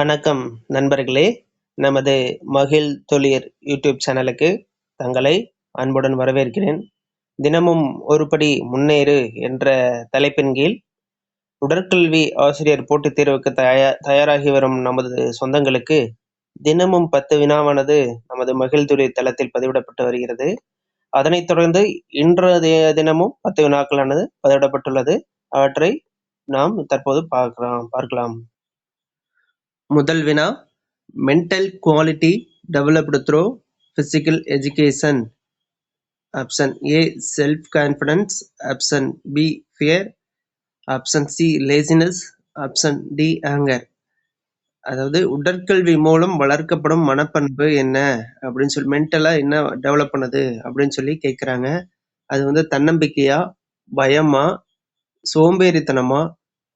வணக்கம் நண்பர்களே. நமது மகிழ் தொழிற் யூடியூப் சேனலுக்கு தங்களை அன்புடன் வரவேற்கிறேன். தினமும் ஒருபடி முன்னேறு என்ற தலைப்பின் கீழ் உடற்கல்வி ஆசிரியர் போட்டித் தேர்வுக்கு தயாராகி வரும் நமது சொந்தங்களுக்கு தினமும் 10 வினாவானது நமது மகிழ் தொழிற் தளத்தில் பதிவிடப்பட்டு வருகிறது. அதனைத் தொடர்ந்து இன்றைய தினமும் 10 வினாக்களானது பதிவிடப்பட்டுள்ளது. அவற்றை நாம் தற்போது பார்க்கலாம். முதல் வினா, mental quality developed through physical education. Option A self confidence, option B fear, option C laziness, option D anger. அதாவது உடற்கல்வி மூலம் வளர்க்கப்படும் மனப்பண்பு என்ன அப்படின்னு சொல்லி, மென்டலா என்ன டெவலப் பண்ணுது அப்படின்னு சொல்லி கேட்குறாங்க. அது வந்து தன்னம்பிக்கையா, பயமா, சோம்பேறித்தனமா,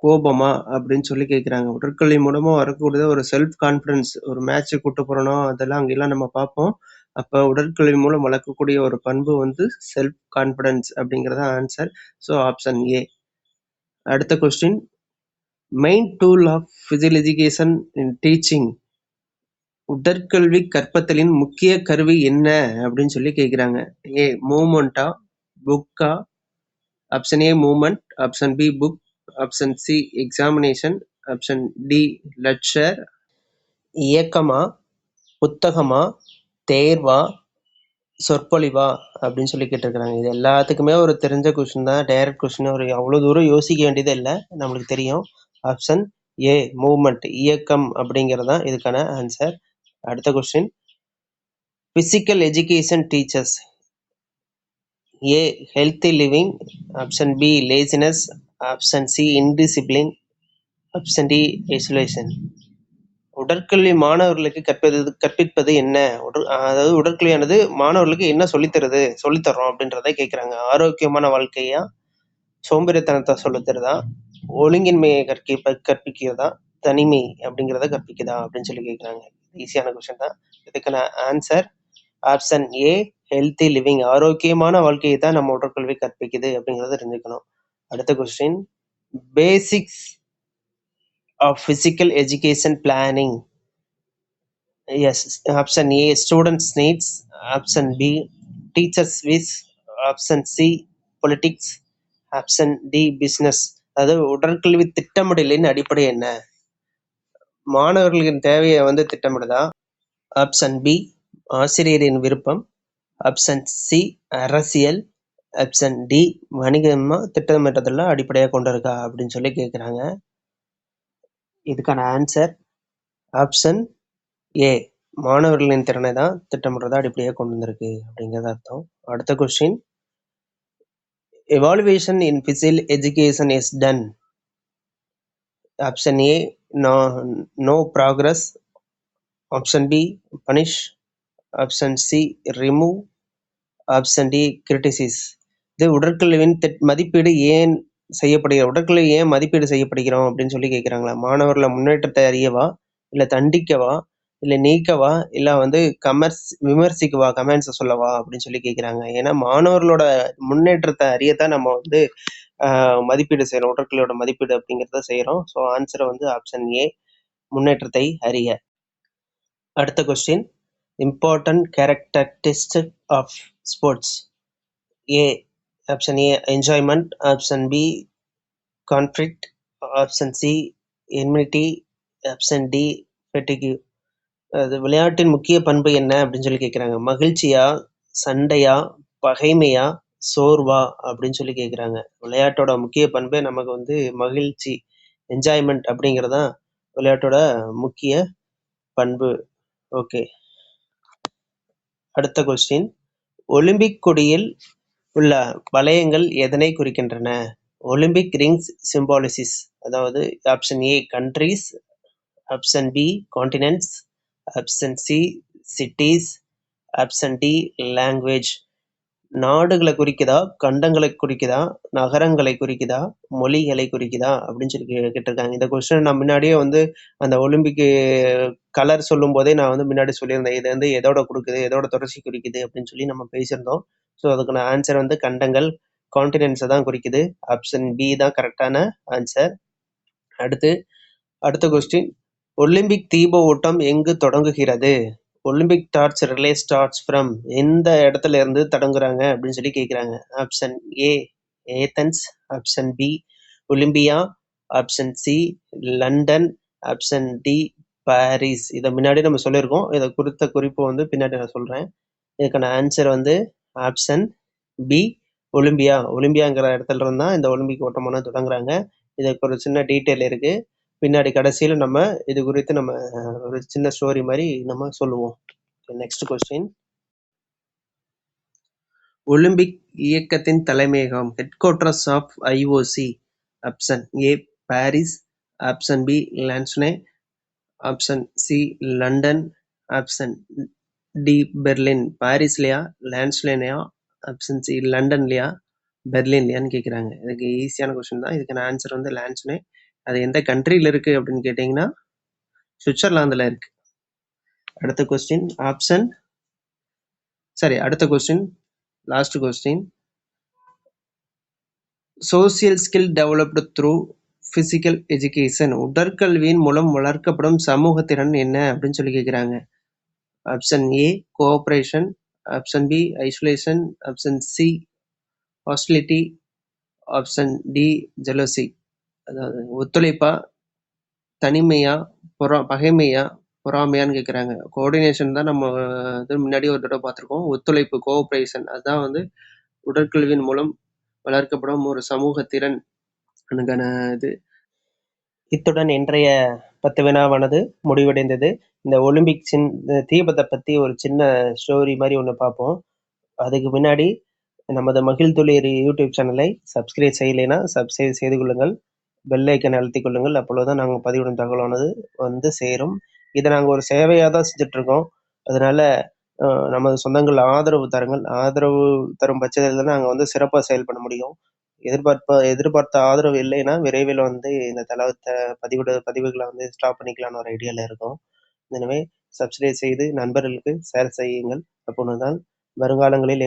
கோபமா அப்படின்னு சொல்லி கேட்குறாங்க. உடற்கல்வி மூலமா வரக்கூடிய ஒரு செல்ஃப் கான்ஃபிடன்ஸ், ஒரு மேட்ச்சுக்கு கூட்டு போறோம் அதெல்லாம் அங்கெல்லாம் நம்ம பார்ப்போம். அப்போ உடற்கல்வி மூலம் வளர்க்கக்கூடிய ஒரு பண்பு வந்து செல்ஃப் கான்ஃபிடன்ஸ் அப்படிங்கிறத ஆன்சர். So option A. அடுத்த question, main tool of physical education in teaching. உடற்கல்வி கற்பத்தலின் முக்கிய கருவி என்ன அப்படின்னு சொல்லி கேட்குறாங்க. ஏ மூமெண்டா, புக்கா, option A movement, option B book, option C examination, option D lecture. இயக்கமா, புத்தகமா, தேர்வா, சொற்பொழிவா அப்படின்னு சொல்லி கேட்டிருக்கிறாங்க. இது எல்லாத்துக்குமே ஒரு தெரிஞ்ச கொஸ்டின் தான், டைரக்ட் கொஸ்டின். ஒரு அவ்வளோ தூரம் யோசிக்க வேண்டியது இல்லை, நம்மளுக்கு தெரியும். ஆப்ஷன் ஏ மூமெண்ட், இயக்கம் அப்படிங்கிறது தான் இதுக்கான ஆன்சர். அடுத்த question, physical education teachers. A healthy living, option B laziness, option C indiscipline, option D isolation. உடற்கல்வி மாணவர்களுக்கு கற்பிப்பது என்ன? அதாவது உடற்கல்வியானது மாணவர்களுக்கு என்ன சொல்லித்தரோம் அப்படின்றத கேட்குறாங்க. ஆரோக்கியமான வாழ்க்கையா, சோம்பேறித்தனத்தை சொல்லித்தருதா, ஒழுங்கின்மையை கற்பிக்கிறதா, தனிமை அப்படிங்கிறத கற்பிக்குதா அப்படின்னு சொல்லி கேட்குறாங்க. ஈஸியான கொஸ்டின் தான். இதுக்கான answer option A healthy living. ஆரோக்கியமான வாழ்க்கையை தான் நம்ம உடற்கல்வி கற்பிக்குது அப்படிங்கிறத தெரிஞ்சுக்கணும். அடுத்த question, basics of physical education planning. Is, option A students needs, option B teachers wish, option C politics, option D business. அதாவது உடற்கல்வி திட்டமிடலின் அடிப்படை என்ன? மாணவர்களின் தேவையை வந்து திட்டமிடுதா, ஆப்ஷன் பி ஆசிரியரின் விருப்பம், ஆப்ஷன் சி அரசியல், ஆப்ஷன் டி வணிகமா திட்டமிட்டதெல்லாம் அடிப்படையாக கொண்டு இருக்கா அப்படின்னு சொல்லி கேட்குறாங்க. இதுக்கான ஆன்சர் ஆப்ஷன் ஏ மாணவர்களின் திறனை தான் திட்டமிடுறதா அடிப்படையாக கொண்டு வந்திருக்கு அப்படிங்கிறது அர்த்தம். அடுத்த question, evaluation in physical education is done. Option A no progress, option B punish, option C remove, option D criticise. இது உடற்கல்வியின் மதிப்பீடு ஏன் செய்யப்படுகிற, உடற்கல்வி ஏன் மதிப்பீடு செய்யப்படுகிறோம் அப்படின்னு சொல்லி கேட்குறாங்களா? மாணவர்களை முன்னேற்றத்தை அறியவா, இல்லை தண்டிக்கவா, இல்லை நீக்கவா, இல்லை வந்து விமர்சிக்கவா, கமெண்ட்ஸை சொல்லவா அப்படின்னு சொல்லி கேட்குறாங்க. ஏன்னா மாணவர்களோட முன்னேற்றத்தை அறியத்தான் நம்ம வந்து மதிப்பீடு செய்கிறோம், உடற்கல்வியோட மதிப்பீடு அப்படிங்கிறத செய்கிறோம். ஸோ ஆன்சரை வந்து ஆப்ஷன் ஏ முன்னேற்றத்தை அறிய. அடுத்த question, important characteristic of sports. A option A enjoyment, option B conflict, option C enmity, option D fatigue. அது விளையாட்டின் முக்கிய பண்பு என்ன அப்படின்னு சொல்லி கேட்குறாங்க. மகிழ்ச்சியா, சண்டையா, பகைமையா, சோர்வா அப்படின்னு சொல்லி கேட்குறாங்க. விளையாட்டோட முக்கிய பண்பே நமக்கு வந்து மகிழ்ச்சி, என்ஜாய்மெண்ட் அப்படிங்கிறதான் விளையாட்டோட முக்கிய பண்பு. ஓகே, அடுத்த கொஸ்டின், ஒலிம்பிக் கொடியில் உள்ள வளையங்கள் எதனை குறிக்கின்றன? Olympic rings symbolises. அதாவது option A countries, option B continents, option C cities, option D language. நாடுகளை குறிக்குதா, கண்டங்களை குறிக்குதா, நகரங்களை குறிக்குதா, மொழிகளை குறிக்குதா அப்படின்னு சொல்லி கேட்டிருக்காங்க. இந்த கொஸ்டின் நான் முன்னாடியே வந்து அந்த ஒலிம்பிக்கு கலர் சொல்லும் போதே நான் வந்து முன்னாடி சொல்லியிருந்தேன், இது வந்து எதோட கொடுக்குது, எதோட தொடர்ச்சி குறிக்குது அப்படின்னு சொல்லி நம்ம பேசியிருந்தோம். ஸோ அதுக்கான ஆன்சர் வந்து கண்டங்கள், கான்டினென்ட்ஸை தான் குறிக்குது. ஆப்ஷன் பி தான் கரெக்டான ஆன்சர். அடுத்த கொஸ்டின், ஒலிம்பிக் தீப ஓட்டம் எங்கு தொடங்குகிறது? Olympic torch relay starts from எந்த இடத்துல இருந்து தொடங்குறாங்க அப்படின்னு சொல்லி கேட்குறாங்க. Option A Athens, option B Olympia, option C London, option D Paris. இதை முன்னாடி நம்ம சொல்லியிருக்கோம். இதை குறித்த குறிப்பு வந்து பின்னாடி நான் சொல்கிறேன். இதுக்கான ஆன்சர் வந்து ஆப்ஷன் பி ஒலிம்பியா. ஒலிம்பியாங்கிற இடத்துல இருந்து தான் இந்த ஒலிம்பிக் ஓட்டமான தொடங்குறாங்க. இதுக்கு ஒரு சின்ன டீட்டெயில் இருக்குது. பின்னாடி கடைசியில் நம்ம இது குறித்து நம்ம ஒரு சின்ன ஸ்டோரி மாதிரி நம்ம சொல்லுவோம். Next question. ஒலிம்பிக் இயக்கத்தின் தலைமையகம் headquarters of IOC. Option A Paris, option B Lausanne, option C London, option D Berlin. பாரிஸ்லையா லான்ஸ்லேனையா, ஆப்ஷன் சி லண்டன்லையா பெர்லின்லையான்னு கேட்குறாங்க. இதுக்கு ஈஸியான கொஸ்டின் தான். இதுக்கான ஆன்சர் வந்து லான்ஸ்னே. அது எந்த கண்ட்ரியில் இருக்குது அப்படின்னு கேட்டிங்கன்னா சுவிட்சர்லாந்தில் இருக்கு. அடுத்த கொஸ்டின் அடுத்த question last question. Social skill developed through physical education. உடற்கல்வியின் மூலம் வளர்க்கப்படும் சமூக திறன் என்ன அப்படின்னு சொல்லி கேட்குறாங்க. Option A cooperation, option B isolation, option C hostility, option D jealousy. அதாவது ஒத்துழைப்பா, தனிமையா, பகைமையா, பொறாமையான்னு கேட்குறாங்க. கோஆர்டினேஷன் தான் நம்ம இது முன்னாடி ஒரு தடவை பார்த்துருக்கோம். ஒத்துழைப்பு கோஆப்ரேஷன் அதுதான் வந்து உடற்கல்வியின் மூலம் வளர்க்கப்படும் ஒரு சமூக திறன். அதுக்கான இது. இத்துடன் இன்றைய 10 வினாவானது முடிவடைந்தது. இந்த ஒலிம்பிக்ஸின் தீபத்தை பற்றி ஒரு சின்ன ஸ்டோரி மாதிரி ஒன்று பார்ப்போம். அதுக்கு முன்னாடி நமது மகிழ் துளிர் யூடியூப் சேனலை சப்ஸ்கிரைப் செய்யலைன்னா சப்ஸ்கிரைப் செய்து கொள்ளுங்கள். பெல் ஐக்கனை அழுத்திக் கொள்ளுங்கள். அப்பொழுதுதான் நாங்கள் பதிவிடும் தகவலானது வந்து சேரும். இதை நாங்கள் ஒரு சேவையாக தான் செஞ்சுட்ருக்கோம். அதனால நமது சொந்தங்கள் ஆதரவு தாருங்கள். ஆதரவு தரும் பட்சத்தில் தான் நாங்கள் வந்து சிறப்பாக செயல்பட முடியும். எதிர்பார்த்த ஆதரவு இல்லைன்னா விரைவில் வந்து இந்த பதிவுகளை வந்து ஸ்டாப் பண்ணிக்கலான்னு ஒரு ஐடியாவில் இருக்கும். எனவே சப்ஸ்கிரைப் செய்து நண்பர்களுக்கு ஷேர் செய்யுங்கள். அப்பொழுதுதான் வருங்காலங்களில்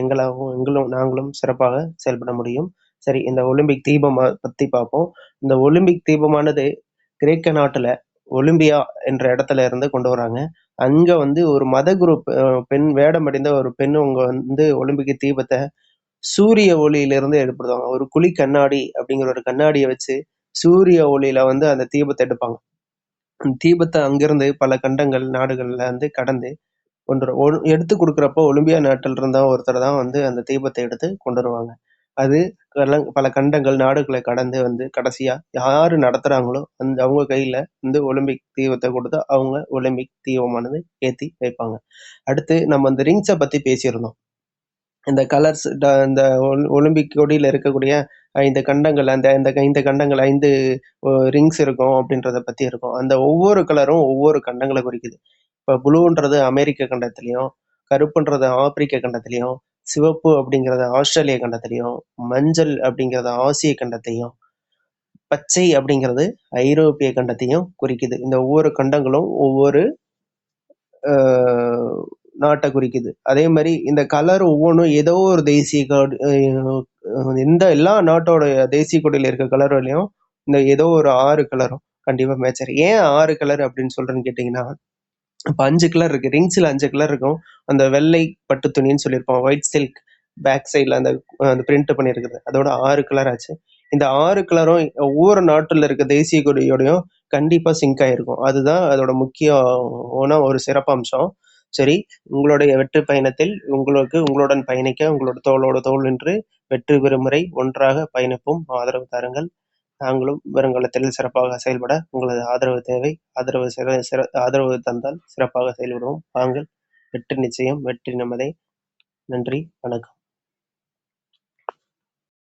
நாங்களும் சிறப்பாக செயல்பட முடியும். சரி, இந்த ஒலிம்பிக் தீபம் பற்றி பார்ப்போம். இந்த ஒலிம்பிக் தீபமானது கிரேக்க நாட்டில் ஒலிம்பியா என்ற இடத்துல இருந்து கொண்டு வராங்க. அங்கே வந்து ஒரு மத குரூப் பெண் வேடம் அடைந்த ஒரு பெண் அவங்க வந்து ஒலிம்பிக் தீபத்தை சூரிய ஒளியிலிருந்து எடுப்படுவாங்க. ஒரு குழி கண்ணாடி அப்படிங்கிற ஒரு கண்ணாடியை வச்சு சூரிய ஒளியில வந்து அந்த தீபத்தை எடுப்பாங்க. தீபத்தை அங்கிருந்து பல கண்டங்கள் நாடுகள்ல வந்து கடந்து எடுத்து கொடுக்குறப்போ ஒலிம்பியா நாட்டில் இருந்த ஒருத்தர் தான் வந்து அந்த தீபத்தை எடுத்து கொண்டு வருவாங்க. அது பல கண்டங்கள் நாடுகளை கடந்து வந்து கடைசியா யாரு நடத்துறாங்களோ அவங்க கையில வந்து ஒலிம்பிக் தீபத்தை கொடுத்து அவங்க ஒலிம்பிக் தீபமானது ஏத்தி வைப்பாங்க. அடுத்து நம்ம அந்த ரிங்ஸை பத்தி பேசியிருந்தோம். இந்த கலர்ஸ் இந்த ஒலிம்பிக் கொடியில இருக்கக்கூடிய 5 கண்டங்கள், அந்த இந்த கண்டங்கள் 5 ரிங்ஸ் இருக்கும் அப்படின்றத பத்தி இருக்கும். அந்த ஒவ்வொரு கலரும் ஒவ்வொரு கண்டங்களை குறிக்குது. இப்போ ப்ளூன்றது அமெரிக்க கண்டத்திலையும், கருப்புன்றது ஆப்பிரிக்க கண்டத்திலையும், சிவப்பு அப்படிங்கிறது ஆஸ்திரேலிய கண்டத்திலையும், மஞ்சள் அப்படிங்கிறது ஆசிய கண்டத்தையும், பச்சை அப்படிங்கிறது ஐரோப்பிய கண்டத்தையும் குறிக்குது. இந்த ஒவ்வொரு கண்டங்களும் ஒவ்வொரு நாட்டை குறிக்குது. அதே மாதிரி இந்த கலர் ஒவ்வொன்றும் ஏதோ ஒரு தேசிய எல்லா நாட்டோட தேசிய கொடியில இருக்க கலர்லையும் இந்த ஏதோ ஒரு 6 கலரும் கண்டிப்பா மேட்ச் ஆகும். ஏன் 6 கலர் அப்படின்னு சொல்றேன்னு கேட்டீங்கன்னா, இப்போ 5 கலர் இருக்கு. ரிங்ஸ்ல 5 கலர் இருக்கும். அந்த வெள்ளை பட்டு துணின்னு சொல்லியிருப்போம், ஒயிட் சில்க் பேக் சைட்ல அந்த பிரிண்ட் பண்ணியிருக்குது, அதோட 6 கலர் ஆச்சு. இந்த 6 கலரும் ஒவ்வொரு நாட்டுல இருக்க தேசிய கொடியோடையும் கண்டிப்பா சிங்க் ஆயிருக்கும். அதுதான் அதோட முக்கியமான ஒரு சிறப்பம்சம். சரி, உங்களுடைய வெற்றி பயணத்தில் உங்களுடன் பயணிக்க உங்களோட தோளோட தோள் நின்று வெற்றி பெறும் வரை ஒன்றாக பயணிப்போம். ஆதரவு தாருங்கள். நாங்களும் வருங்காலத்தில் சிறப்பாக செயல்பட உங்களது ஆதரவு தேவை. ஆதரவு தந்தால் சிறப்பாக செயல்படுவோம். நாங்கள் வெற்றி நிச்சயம், வெற்றி நமதே. நன்றி, வணக்கம்.